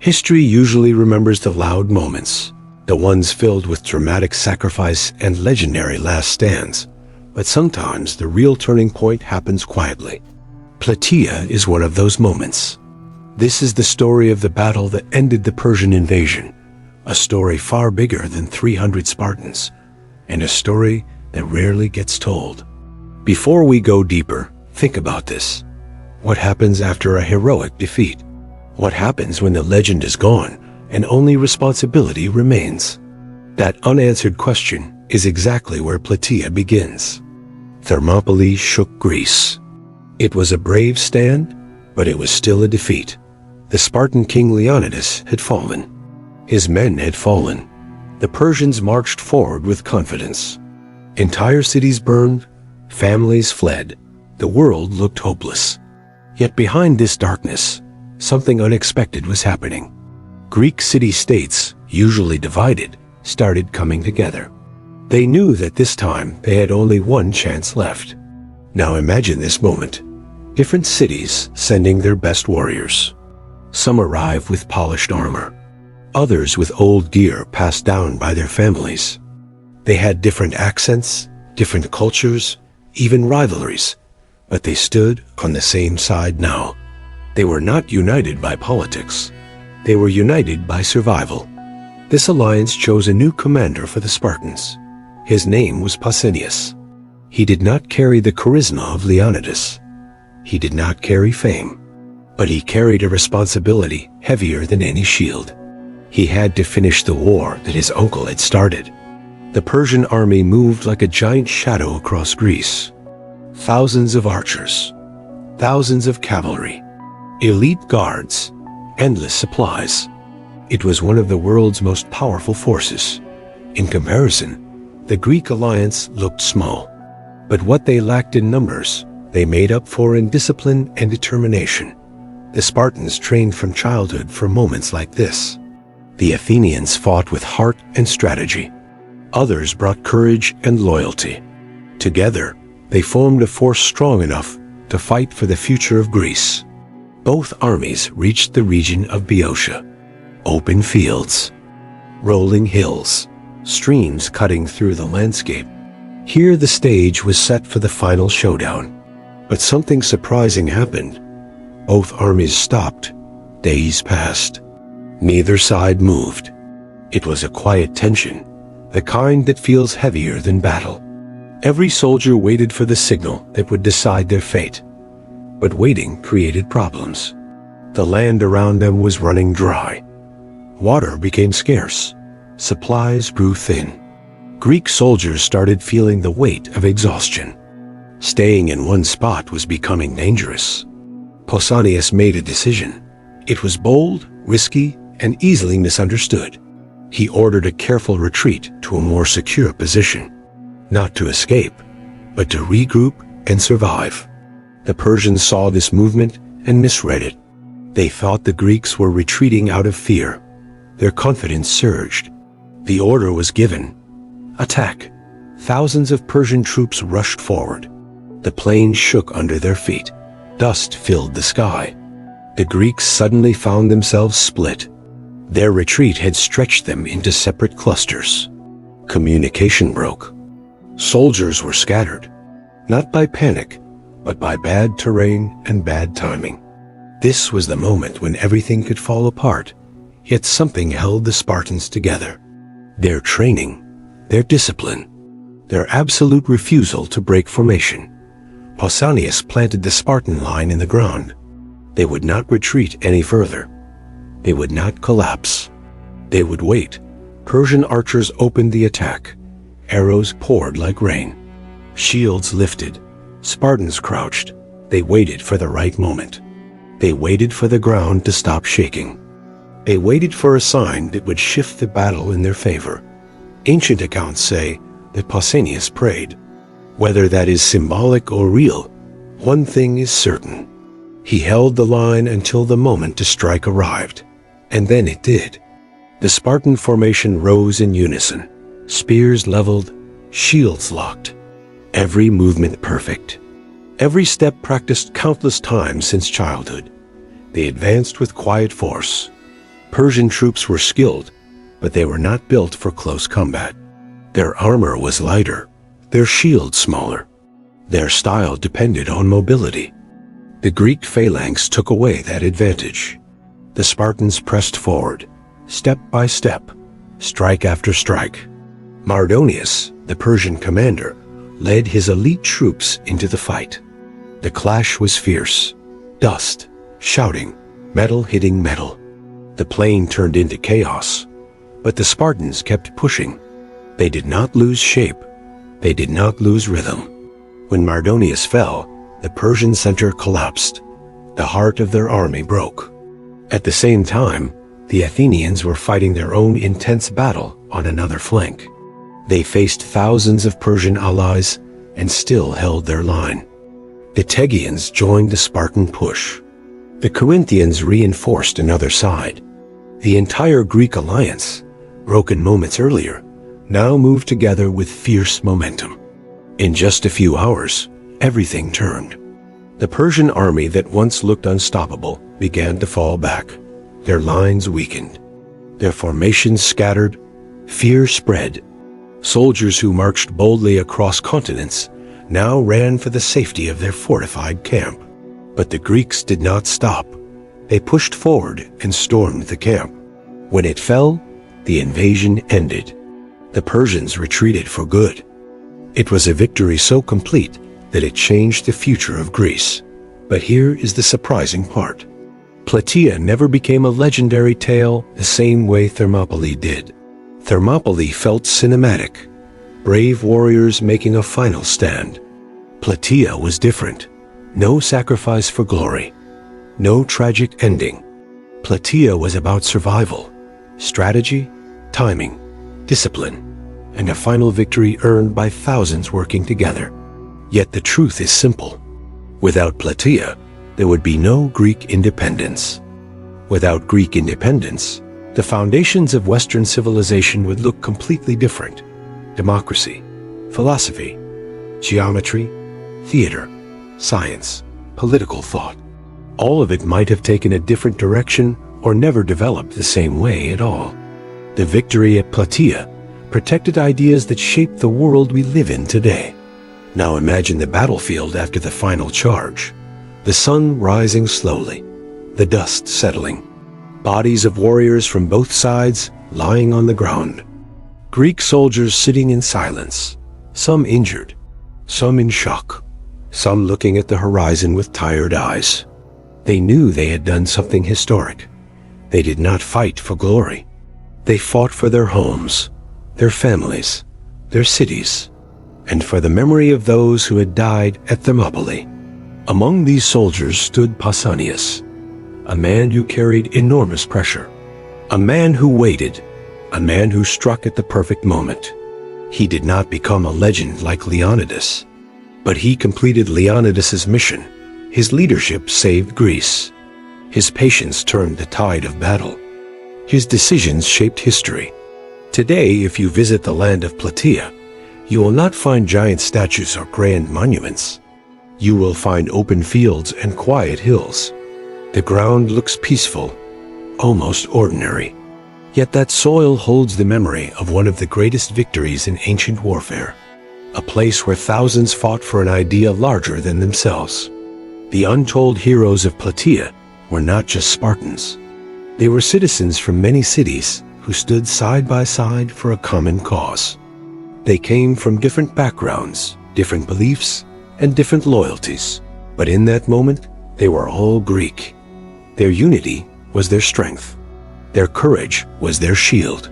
History usually remembers the loud moments, the ones filled with dramatic sacrifice and legendary last stands, but sometimes the real turning point happens quietly. Plataea is one of those moments. This is the story of the battle that ended the Persian invasion, a story far bigger than 300 Spartans, and a story that rarely gets told. Before we go deeper, think about this. What happens after a heroic defeat? What happens when the legend is gone and only responsibility remains? That unanswered question is exactly where Plataea begins. Thermopylae shook Greece. It was a brave stand, but it was still a defeat. The Spartan king Leonidas had fallen. His men had fallen. The Persians marched forward with confidence. Entire cities burned, families fled. The world looked hopeless. Yet behind this darkness, something unexpected was happening. Greek city-states, usually divided, started coming together. They knew that this time they had only one chance left. Now imagine this moment. Different cities sending their best warriors. Some arrive with polished armor. Others with old gear passed down by their families. They had different accents, different cultures, even rivalries, but they stood on the same side now. They were not united by politics. They were united by survival. This alliance chose a new commander for the Spartans. His name was Pausanias. He did not carry the charisma of Leonidas. He did not carry fame, but he carried a responsibility heavier than any shield. He had to finish the war that his uncle had started. The Persian army moved like a giant shadow across Greece. Thousands of archers, thousands of cavalry, elite guards, endless supplies. It was one of the world's most powerful forces. In comparison, the Greek alliance looked small, but what they lacked in numbers, they made up for in discipline and determination. The Spartans trained from childhood for moments like this. The Athenians fought with heart and strategy. Others brought courage and loyalty. Together, they formed a force strong enough to fight for the future of Greece. Both armies reached the region of Boeotia. Open fields, rolling hills, streams cutting through the landscape. Here the stage was set for the final showdown. But something surprising happened. Both armies stopped. Days passed. Neither side moved. It was a quiet tension, the kind that feels heavier than battle. Every soldier waited for the signal that would decide their fate. But waiting created problems. The land around them was running dry. Water became scarce. Supplies grew thin. Greek soldiers started feeling the weight of exhaustion. Staying in one spot was becoming dangerous. Pausanias made a decision. It was bold, risky, and easily misunderstood. He ordered a careful retreat to a more secure position. Not to escape, but to regroup and survive. The Persians saw this movement and misread it. They thought the Greeks were retreating out of fear. Their confidence surged. The order was given. Attack. Thousands of Persian troops rushed forward. The plains shook under their feet. Dust filled the sky. The Greeks suddenly found themselves split. Their retreat had stretched them into separate clusters. Communication broke. Soldiers were scattered, not by panic, but by bad terrain and bad timing. This was the moment when everything could fall apart, yet something held the Spartans together. Their training, their discipline, their absolute refusal to break formation. Pausanias planted the Spartan line in the ground. They would not retreat any further. They would not collapse. They would wait. Persian archers opened the attack. Arrows poured like rain. Shields lifted. Spartans crouched. They waited for the right moment. They waited for the ground to stop shaking. They waited for a sign that would shift the battle in their favor. Ancient accounts say that Pausanias prayed. Whether that is symbolic or real, one thing is certain. He held the line until the moment to strike arrived. And then it did. The Spartan formation rose in unison. Spears leveled, shields locked. Every movement perfect. Every step practiced countless times since childhood. They advanced with quiet force. Persian troops were skilled, but they were not built for close combat. Their armor was lighter, their shields smaller. Their style depended on mobility. The Greek phalanx took away that advantage. The Spartans pressed forward, step by step, strike after strike. Mardonius, the Persian commander, led his elite troops into the fight. The clash was fierce. Dust, shouting, metal hitting metal. The plain turned into chaos, but the Spartans kept pushing. They did not lose shape. They did not lose rhythm. When Mardonius fell, the Persian center collapsed. The heart of their army broke. At the same time, the Athenians were fighting their own intense battle on another flank. They faced thousands of Persian allies and still held their line. The Tegeans joined the Spartan push. The Corinthians reinforced another side. The entire Greek alliance, broken moments earlier, now moved together with fierce momentum. In just a few hours, everything turned. The Persian army that once looked unstoppable began to fall back. Their lines weakened. Their formations scattered. Fear spread. Soldiers who marched boldly across continents now ran for the safety of their fortified camp. But the Greeks did not stop. They pushed forward and stormed the camp. When it fell, the invasion ended. The Persians retreated for good. It was a victory so complete that it changed the future of Greece. But here is the surprising part. Plataea never became a legendary tale the same way Thermopylae did. Thermopylae felt cinematic, brave warriors making a final stand. Plataea was different. No sacrifice for glory. No tragic ending. Plataea was about survival, strategy, timing, discipline, and a final victory earned by thousands working together. Yet the truth is simple. Without Plataea, there would be no Greek independence. Without Greek independence, the foundations of Western civilization would look completely different. Democracy, philosophy, geometry, theater, science, political thought. All of it might have taken a different direction or never developed the same way at all. The victory at Plataea protected ideas that shape the world we live in today. Now imagine the battlefield after the final charge. The sun rising slowly, the dust settling, bodies of warriors from both sides lying on the ground. Greek soldiers sitting in silence, some injured, some in shock, some looking at the horizon with tired eyes. They knew they had done something historic. They did not fight for glory. They fought for their homes, their families, their cities, and for the memory of those who had died at Thermopylae. Among these soldiers stood Pausanias, a man who carried enormous pressure, a man who waited, a man who struck at the perfect moment. He did not become a legend like Leonidas, but he completed Leonidas's mission. His leadership saved Greece. His patience turned the tide of battle. His decisions shaped history. Today, if you visit the land of Plataea, you will not find giant statues or grand monuments. You will find open fields and quiet hills. The ground looks peaceful, almost ordinary. Yet that soil holds the memory of one of the greatest victories in ancient warfare, a place where thousands fought for an idea larger than themselves. The untold heroes of Plataea were not just Spartans. They were citizens from many cities who stood side by side for a common cause. They came from different backgrounds, different beliefs, and different loyalties. But in that moment, they were all Greek. Their unity was their strength. Their courage was their shield.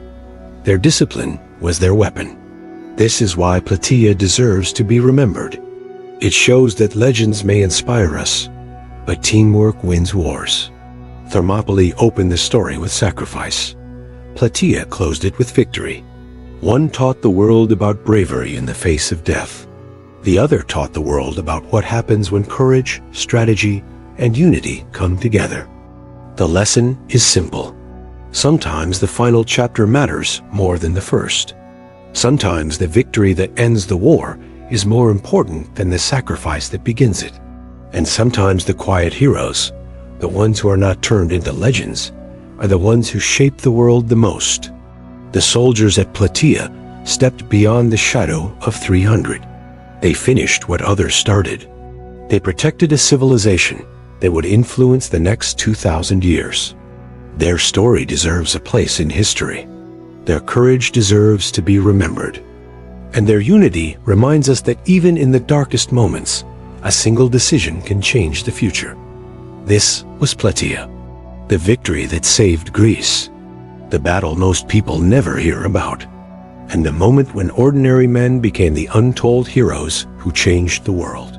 Their discipline was their weapon. This is why Plataea deserves to be remembered. It shows that legends may inspire us, but teamwork wins wars. Thermopylae opened the story with sacrifice. Plataea closed it with victory. One taught the world about bravery in the face of death. The other taught the world about what happens when courage, strategy, and unity come together. The lesson is simple. Sometimes the final chapter matters more than the first. Sometimes the victory that ends the war is more important than the sacrifice that begins it. And sometimes the quiet heroes, the ones who are not turned into legends, are the ones who shape the world the most. The soldiers at Plataea stepped beyond the shadow of 300. They finished what others started. They protected a civilization that would influence the next 2,000 years. Their story deserves a place in history. Their courage deserves to be remembered. And their unity reminds us that even in the darkest moments, a single decision can change the future. This was Plataea, the victory that saved Greece, the battle most people never hear about, and the moment when ordinary men became the untold heroes who changed the world.